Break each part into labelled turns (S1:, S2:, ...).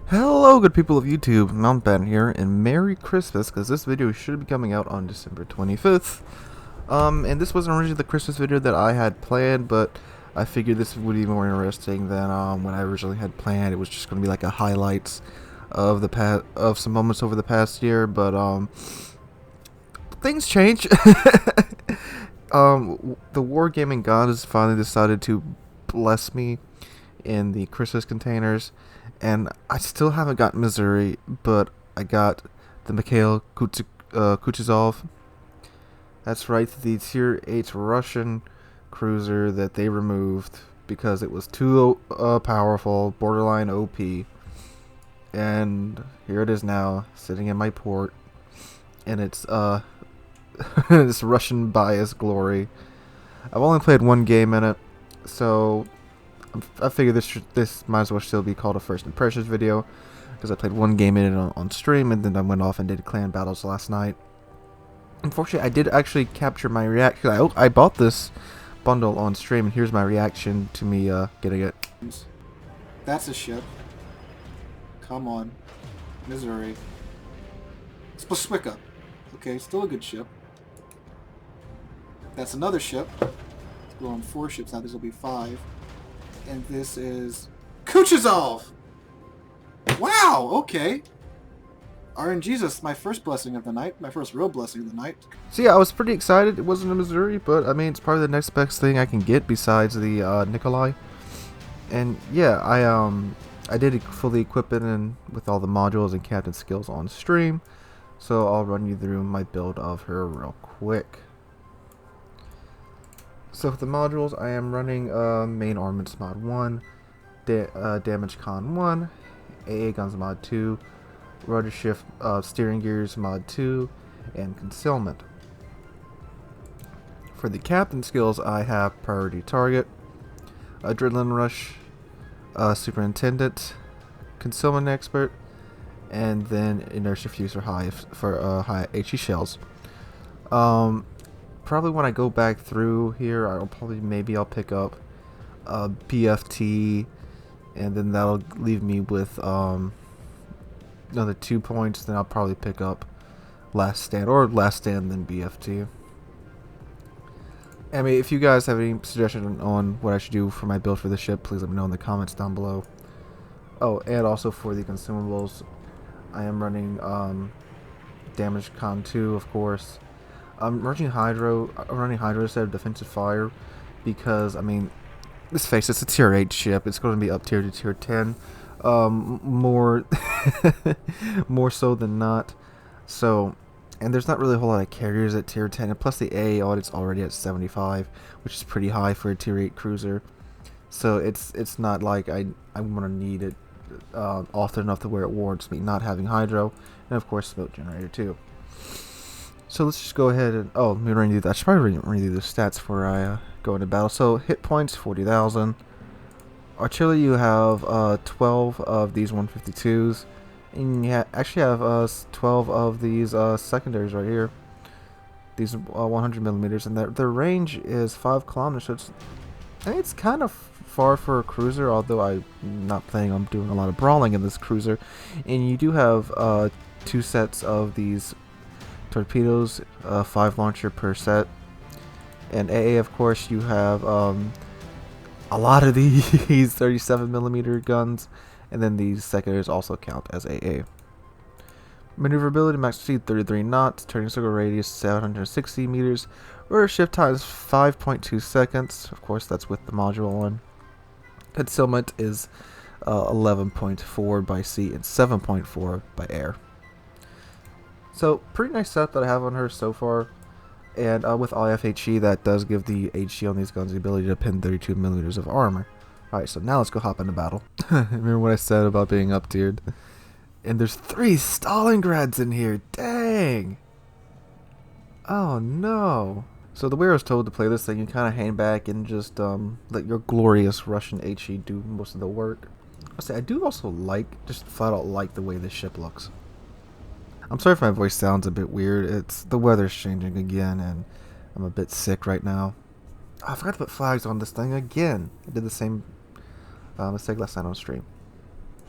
S1: Hello, good people of YouTube. Mountbatten here, and Merry Christmas, because this video should be coming out on December 25th. And this wasn't originally the Christmas video that I had planned, but I figured this would be more interesting than when I originally had planned. It was just going to be like a highlights of some moments over the past year, but things change. The Wargaming God has finally decided to bless me in the Christmas containers, and I still haven't got Missouri, but I got the Mikhail Kutuzov. That's right, the Tier 8 Russian cruiser that they removed because it was too powerful, borderline OP. And here it is now, sitting in my port, and it's this Russian bias glory. I've only played one game in it, so I figure this might as well still be called a first impressions video, because I played one game in it on stream, and then I went off and did clan battles last night. Unfortunately, I did actually capture my reaction. I bought this bundle on stream, and here's my reaction to me getting it.
S2: That's a ship. Come on. Missouri. Spaswicka. Okay, still a good ship. That's another ship. Let's go on 4 ships now. This will be 5. And this is Kutuzov! Wow, okay. RNGesus, my first blessing of the night. My first real blessing of the night.
S1: So yeah, I was pretty excited. It wasn't a Missouri, but I mean, it's probably the next best thing I can get besides the Nikolai. And yeah, I did fully equip it and with all the modules and captain skills on stream. So I'll run you through my build of her real quick. So for the modules, I am running main armaments mod 1, damage con 1, AA guns mod 2, rudder shift steering gears mod 2, and concealment. For the captain skills, I have priority target, adrenaline rush, superintendent, concealment expert, and then inertia fuse for high HE shells. Probably when I go back through here, I'll pick up BFT, and then that'll leave me with another 2 points. Then I'll probably pick up Last Stand then BFT. I mean, if you guys have any suggestions on what I should do for my build for the ship, please let me know in the comments down below. Oh, and also for the consumables, I am running damage con 2, of course. I'm running Hydro instead of defensive fire because, I mean, let's face it, it's a tier 8 ship. It's going to be up tier to tier 10, more more so than not. So, and there's not really a whole lot of carriers at tier 10, and plus the AA audit's already at 75, which is pretty high for a tier 8 cruiser. So it's not like I want to need it often enough to where it warrants me not having Hydro, and of course smoke generator too. So let's just go ahead and let me run you that. I should probably run you the stats before I go into battle. So hit points 40,000. Artillery, you have 12 of these 152s, and you actually have 12 of these secondaries right here. These 100 millimeters, and their range is 5 kilometers. So I think it's kind of far for a cruiser, although I'm not planning on doing a lot of brawling in this cruiser. And you do have 2 sets of these torpedoes, 5 launcher per set, and AA, of course, you have a lot of these 37 millimeter guns, and then these secondaries also count as AA. Maneuverability, max speed 33 knots, turning circle radius 760 meters, rudder shift time is 5.2 seconds. Of course, that's with the module on. Concealment is 11.4 by sea and 7.4 by air. So, pretty nice setup that I have on her so far. And with IFHE, that does give the HE on these guns the ability to pin 32 millimeters of armor. Alright, so now let's go hop into battle. Remember what I said about being up tiered? And there's 3 Stalingrads in here. Dang! Oh no. So the way I was told to play this thing, you kind of hang back and just let your glorious Russian HE do most of the work. I do also just flat out like the way this ship looks. I'm sorry if my voice sounds a bit weird. The weather's changing again, and I'm a bit sick right now. Oh, I forgot to put flags on this thing again. I did the same mistake last night on stream.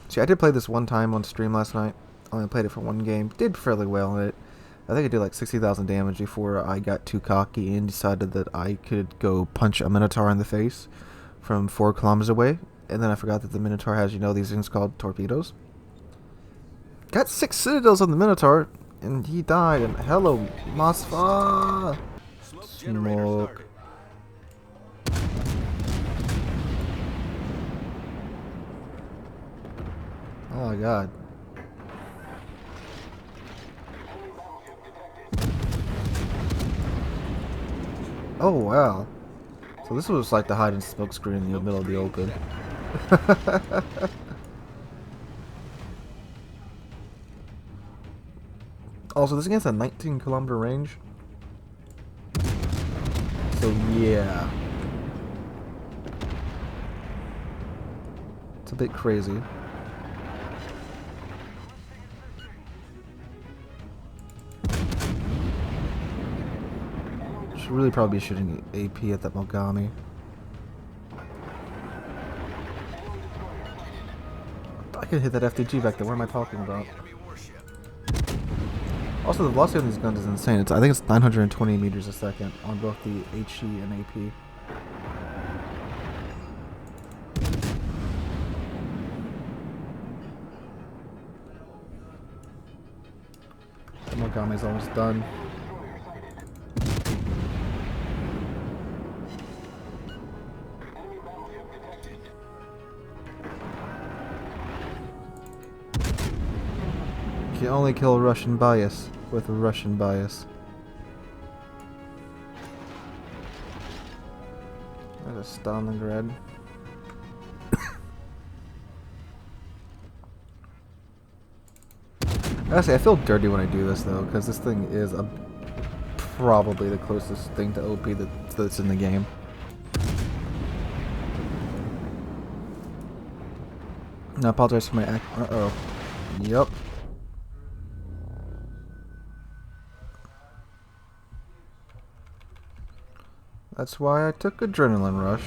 S1: See, I did play this one time on stream last night. I only played it for one game. Did fairly well in it. I think I did like 60,000 damage before I got too cocky and decided that I could go punch a Minotaur in the face from 4 kilometers away. And then I forgot that the Minotaur has, you know, these things called torpedoes. Got 6 citadels on the Minotaur, and he died. And hello, Masfa! Smoke. Oh my god. Oh wow. So this was like the hide and smoke screen in the middle of the open. Also, this against a 19-kilometer range. So yeah. It's a bit crazy. Should really probably be shooting AP at that Mogami. I could hit that FDG back there. What am I talking about? Also, the velocity on these guns is insane. I think it's 920 meters a second on both the HE and AP. The Mogami's almost done. You can only kill Russian bias with a Russian bias. There's a Stalingrad. Honestly, I feel dirty when I do this though, because this thing is probably the closest thing to OP that's in the game. I apologize for my act. Uh-oh. Yup. That's why I took Adrenaline Rush.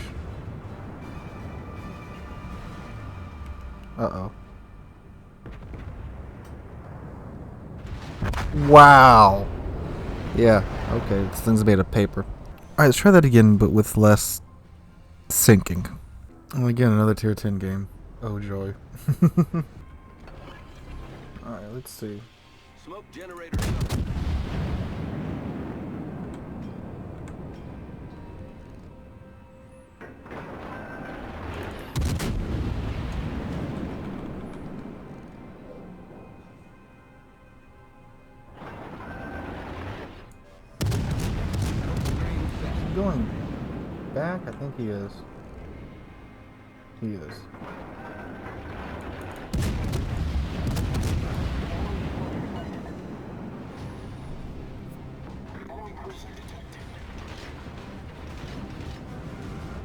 S1: Uh-oh. Wow. Yeah, okay, this thing's made of paper. Alright, let's try that again, but with less sinking. And again, another tier 10 game. Oh joy. Alright, let's see.
S3: Smoke generator.
S1: Going back? I think he is. He is.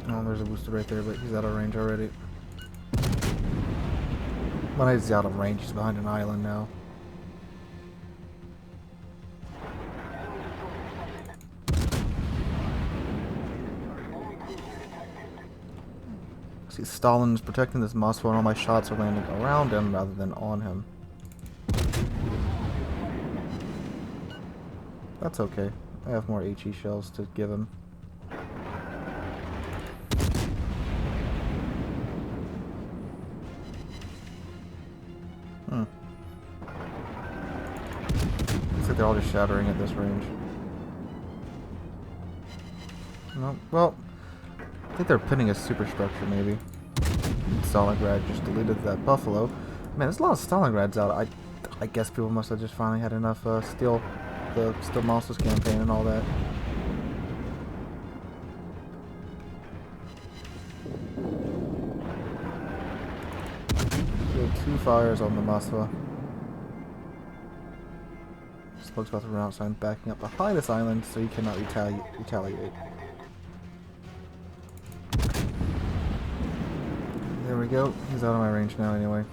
S1: Oh, there's a booster right there, but he's out of range already. When he's out of range, he's behind an island now. See, Stalin's protecting this Moscow and all my shots are landing around him rather than on him. That's okay. I have more HE shells to give him. Looks like they're all just shattering at this range. No, well, I think they're pinning a superstructure, maybe. Stalingrad just deleted that buffalo. Man, there's a lot of Stalingrads out. I guess people must have just finally had enough Steel Monsters campaign and all that. So 2 fires on the Moskva. Smoke's about to run outside and backing up behind this island so he cannot retaliate. There we go. He's out of my range now anyway.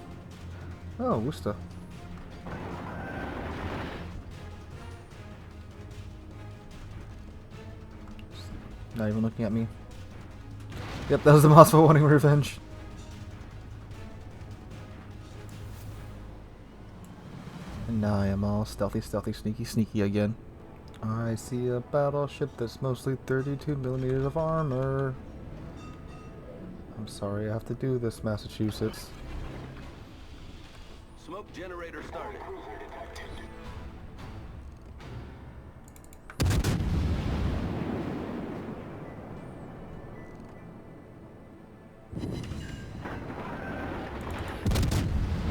S1: Oh, Worcester. Not even looking at me. Yep, that was the Moskva wanting revenge. And now I am all stealthy, stealthy, sneaky, sneaky again. I see a battleship that's mostly 32 millimeters of armor. I'm sorry I have to do this, Massachusetts.
S3: Smoke generator started.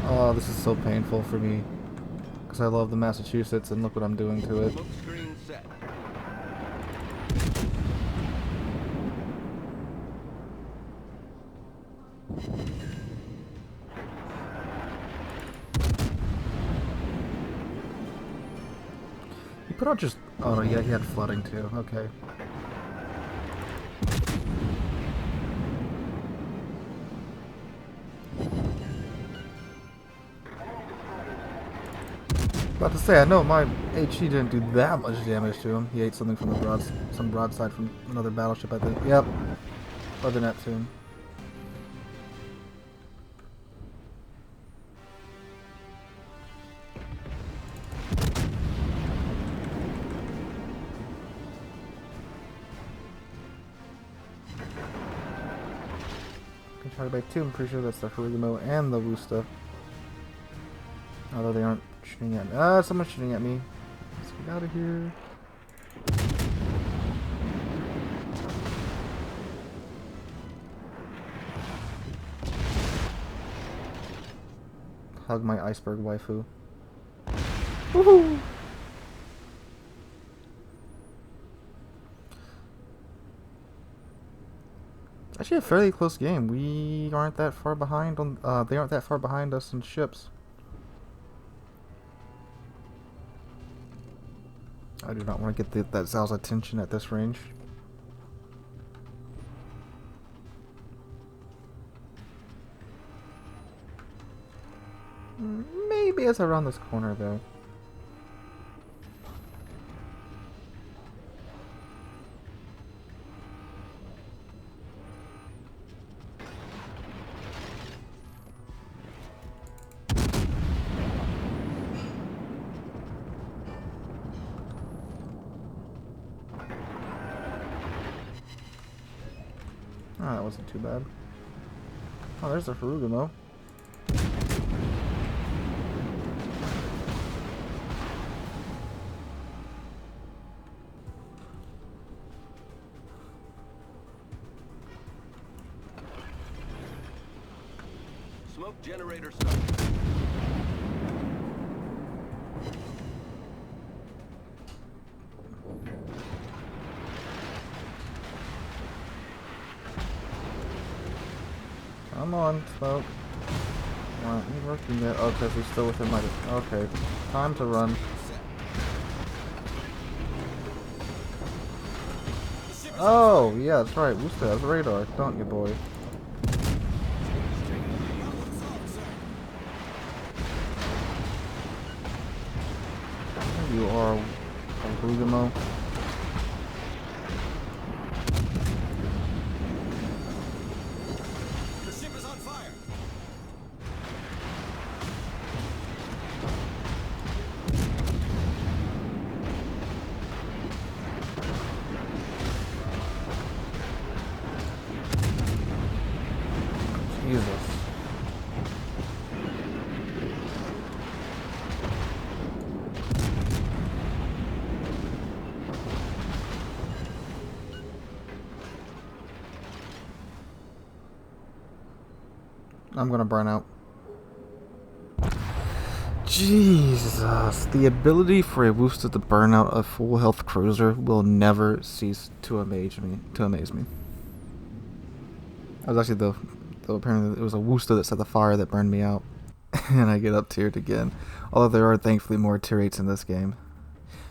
S1: Oh, this is so painful for me. Because I love the Massachusetts and look what I'm doing to it.
S3: Smoke screen set.
S1: He put out just... Oh, no, yeah, he had flooding too. Okay. About to say, I know my HE didn't do that much damage to him. He ate something from the some broadside from another battleship, I think. Yep. Or the Neptune. Can try to bait two. I'm pretty sure that's the Harugumo and the Wusta. Although they aren't shooting at me. Ah, someone's shooting at me. Let's get out of here. Hug my iceberg waifu. Woohoo! Actually, a fairly close game. We aren't that far behind on. They aren't that far behind us in ships. I do not want to get that Zal's attention at this range. Maybe it's around this corner though. Oh, that wasn't too bad. Oh, there's the Harugumo.
S3: Smoke generator started.
S1: Come on, smoke. Aren't you working yet? Oh, because he's still within my... Okay. Time to run. Oh, yeah, that's right. Wusta has radar, don't you, boy? You are a Harugumo. Jesus. I'm gonna burn out. Jesus. The ability for a Wusta to burn out a full health cruiser will never cease to amaze me. I was actually though apparently it was a Wusta that set the fire that burned me out. And I get up tiered again. Although there are thankfully more tier 8s in this game.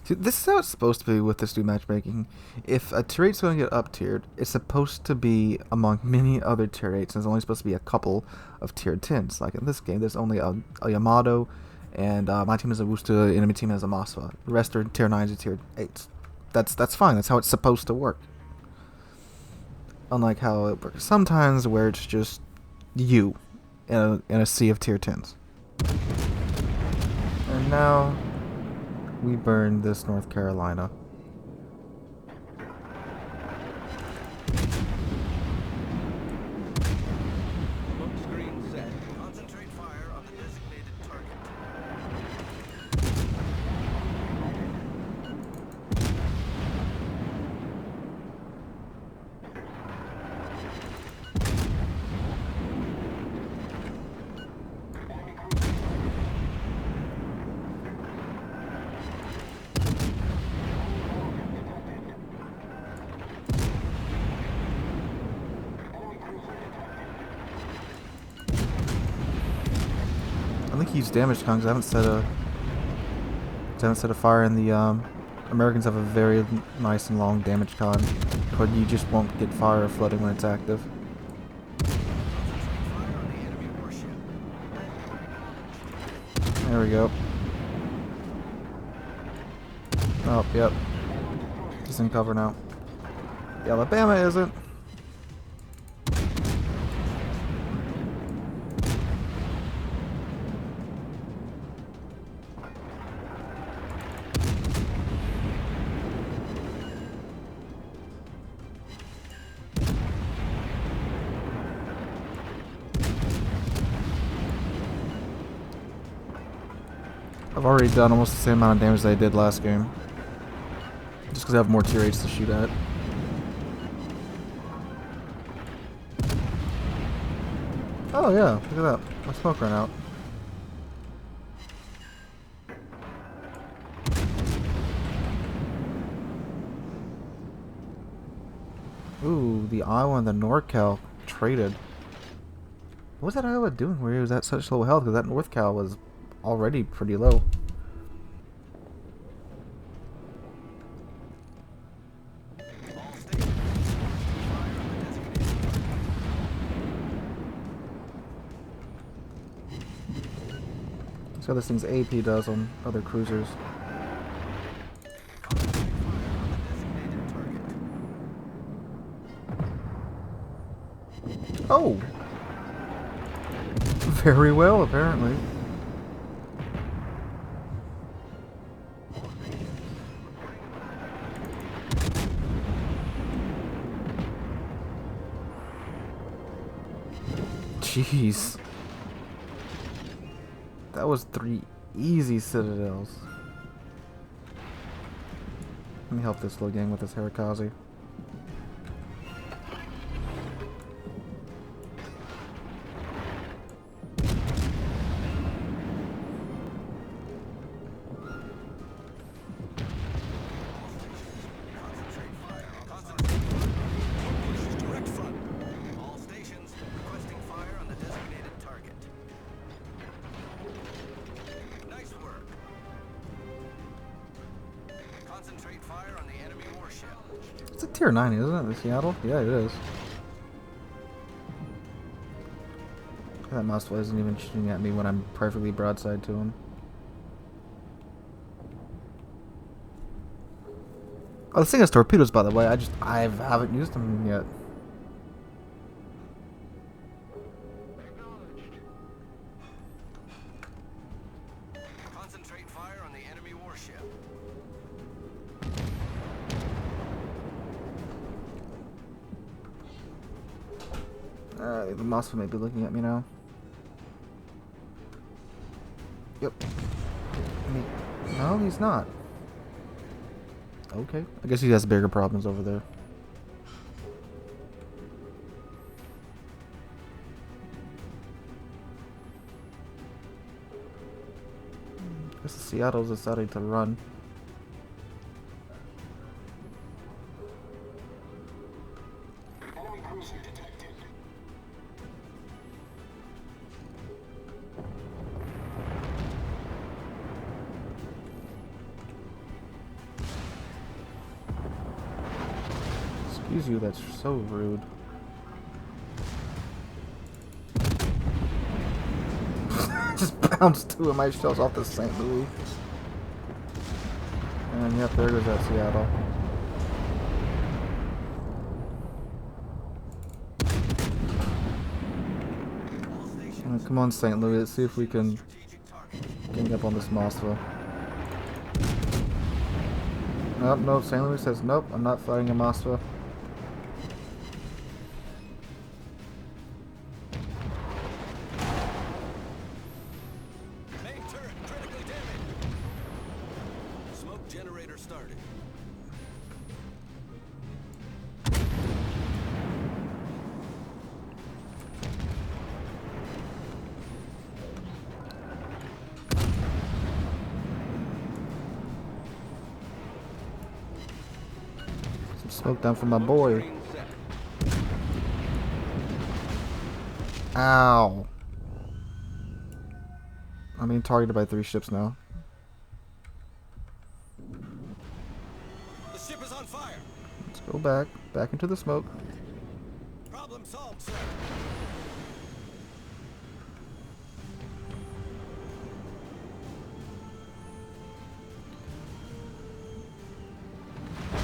S1: See, this is how it's supposed to be with this new matchmaking. If a tier 8's going to get up tiered, it's supposed to be among many other tier 8s, and there's only supposed to be a couple of tier 10s. Like in this game, there's only a Yamato, and my team is a Wusta, enemy team is a Maswa. The rest are tier 9s and tier 8s. That's fine, that's how it's supposed to work. Unlike how it works sometimes, where it's just you in a sea of tier 10s. And now we burn this North Carolina.
S3: Smoke screen set.
S4: Concentrate fire on the designated target.
S1: I think he's damage con because I haven't set a fire in the Americans have a very nice and long damage con, but you just won't get fire or flooding when it's active.
S4: Concentrate fire on the enemy warship.
S1: There we go. Oh, yep. He's in cover now. The Alabama isn't. I've already done almost the same amount of damage that I did last game. Just because I have more tier 8s to shoot at. Oh yeah, look at that. My smoke ran out. Ooh, the Iowa and the NorCal traded. What was that Iowa doing where he was at such low health? Because that NorCal was already pretty low.
S4: All stations. Fire on the designated target.
S1: Let's see how this thing's AP does on other cruisers.
S4: Concentrate fire on the designated target.
S1: Oh! Very well, apparently. Jeez. That was 3 easy citadels. Let me help this little gang with this Harikaze.
S4: Concentrate fire. Concentrate fire. Direct front. All stations requesting fire on the designated target. Nice work. Concentrate fire on the enemy warship.
S1: It's a tier 9, isn't it? The Seattle? Yeah, it is. That mouse wasn't even shooting at me when I'm perfectly broadside to him. Oh, this thing has torpedoes, by the way. I haven't used them yet.
S4: Concentrate fire on the enemy warship.
S1: Alright, the mouse may be looking at me now. Yep. No, he's not. Okay. I guess he has bigger problems over there. I guess the Seattle's decided to run.
S4: Enemy cruiser detected.
S1: Excuse you, that's so rude. Just bounced 2 of my shells off the St. Louis. And yep, there goes that Seattle.
S4: All stations.
S1: Come on, St. Louis, let's see if we can
S4: Strategic target.
S1: Getting up on this Moskva. Nope. St. Louis says nope. I'm not fighting a Moskva.
S4: Main turret critically damaged. Smoke generator started.
S1: Some smoke down from my boy.
S3: Screen set.
S1: Ow. I'm being targeted by 3 ships now.
S4: The ship is on fire.
S1: Let's go back. Back into the smoke.
S4: Problem solved, sir.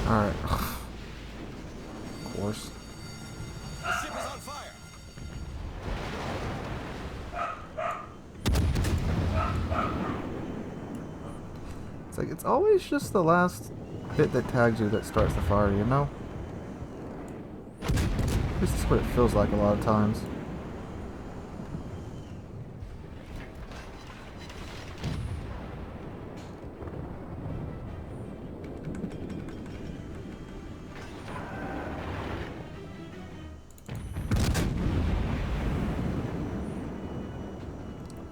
S1: Alright. Of course.
S4: The ship is on fire.
S1: It's like, it's always just the last bit that tags you that starts the fire, you know? This is what it feels like a lot of times.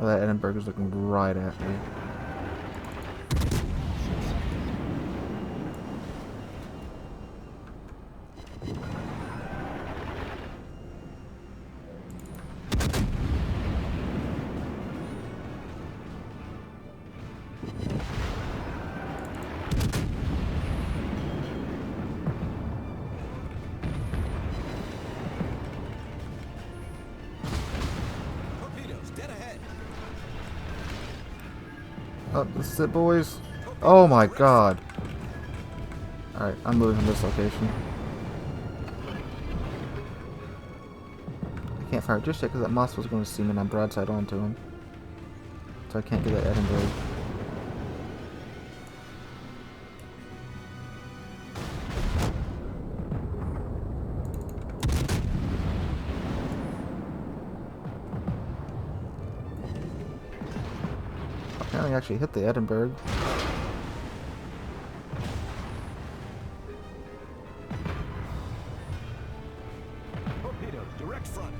S1: Oh, that Edinburgh is looking right at me.
S4: Torpedoes dead ahead.
S1: Oh, this is it, boys. Oh my god. Alright, I'm moving from this location. I can't fire just yet because that Moss was going to see me and I'm broadside onto him. So I can't get that Edinburgh. Apparently actually hit the Edinburgh.
S4: Torpedoes direct front.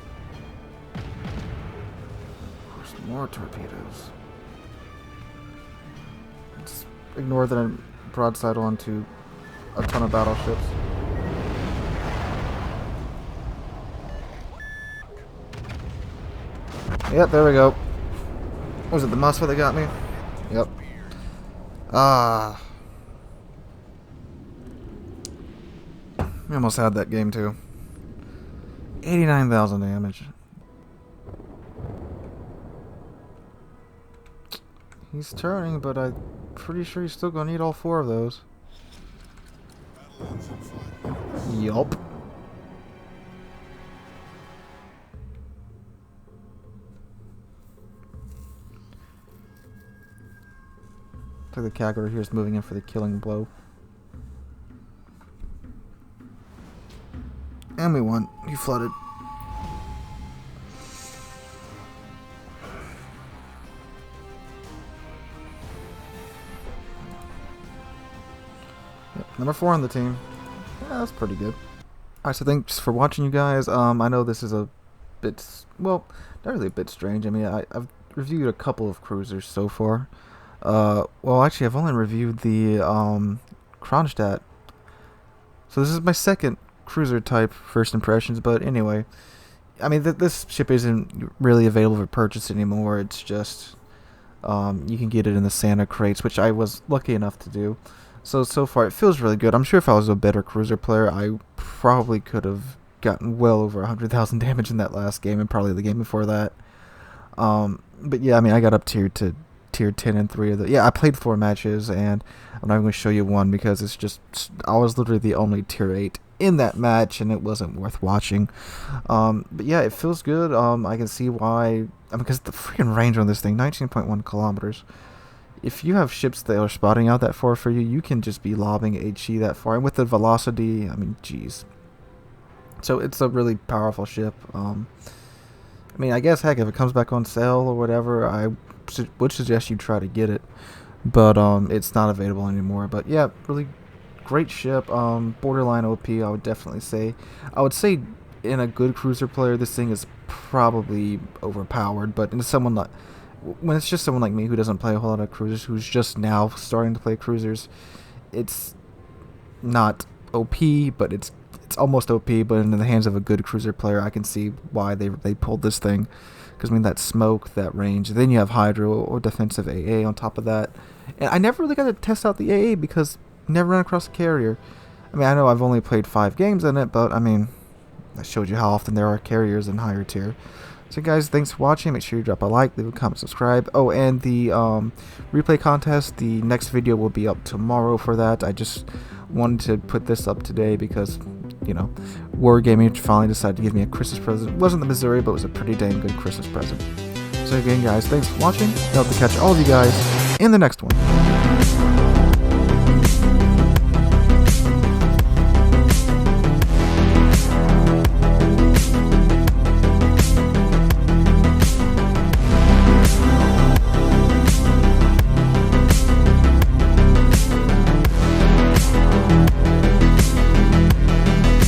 S1: There's more torpedoes. Just ignore that I'm broadside onto a ton of battleships. Yep, there we go. Was it the Moskva that got me? Yep. Ah. We almost had that game too. 89,000 damage. He's turning, but I'm pretty sure he's still gonna need all 4 of those. Yup. Looks like the Calgary here is moving in for the killing blow. And we won. He flooded. Yep, number 4 on the team. Yeah, that's pretty good. Alright, so thanks for watching, you guys. I know this is a bit, well, not really a bit strange. I mean, I've reviewed a couple of cruisers so far. Well, actually, I've only reviewed the Kronstadt. So this is my second cruiser type first impressions, but anyway, I mean, this ship isn't really available for purchase anymore. It's just you can get it in the Santa crates, which I was lucky enough to do. So far it feels really good. I'm sure if I was a better cruiser player, I probably could have gotten well over 100,000 damage in that last game and probably the game before that. But yeah, I mean, I got up to tier 10 and 3 of the, yeah, I played 4 matches, and I'm not even going to show you one because it's just, I was literally the only tier 8 in that match, and it wasn't worth watching. But yeah, it feels good. I can see why. I mean, because the freaking range on this thing, 19.1 kilometers. If you have ships that are spotting out that far for you, you can just be lobbing HE that far. And with the velocity, I mean, geez. So it's a really powerful ship. I mean, I guess, heck, if it comes back on sale or whatever, I would suggest you try to get it. But it's not available anymore. But yeah, really great ship. Borderline OP, I would definitely say. I would say in a good cruiser player, this thing is probably overpowered. But in someone like, when it's just someone like me who doesn't play a whole lot of cruisers, who's just now starting to play cruisers, it's not OP, but it's almost OP. But in the hands of a good cruiser player, I can see why they pulled this thing. Because, I mean, that smoke, that range. Then you have Hydro or defensive AA on top of that. And I never really got to test out the AA because I never ran across a carrier. I mean, I know I've only played 5 games in it, but, I mean, I showed you how often there are carriers in higher tier. So, guys, thanks for watching. Make sure you drop a like, leave a comment, subscribe. Oh, and the replay contest, the next video will be up tomorrow for that. I just wanted to put this up today because, you know, Wargaming finally decided to give me a Christmas present. It wasn't the Missouri, but it was a pretty dang good Christmas present. So again, guys, thanks for watching. I hope to catch all of you guys in the next one.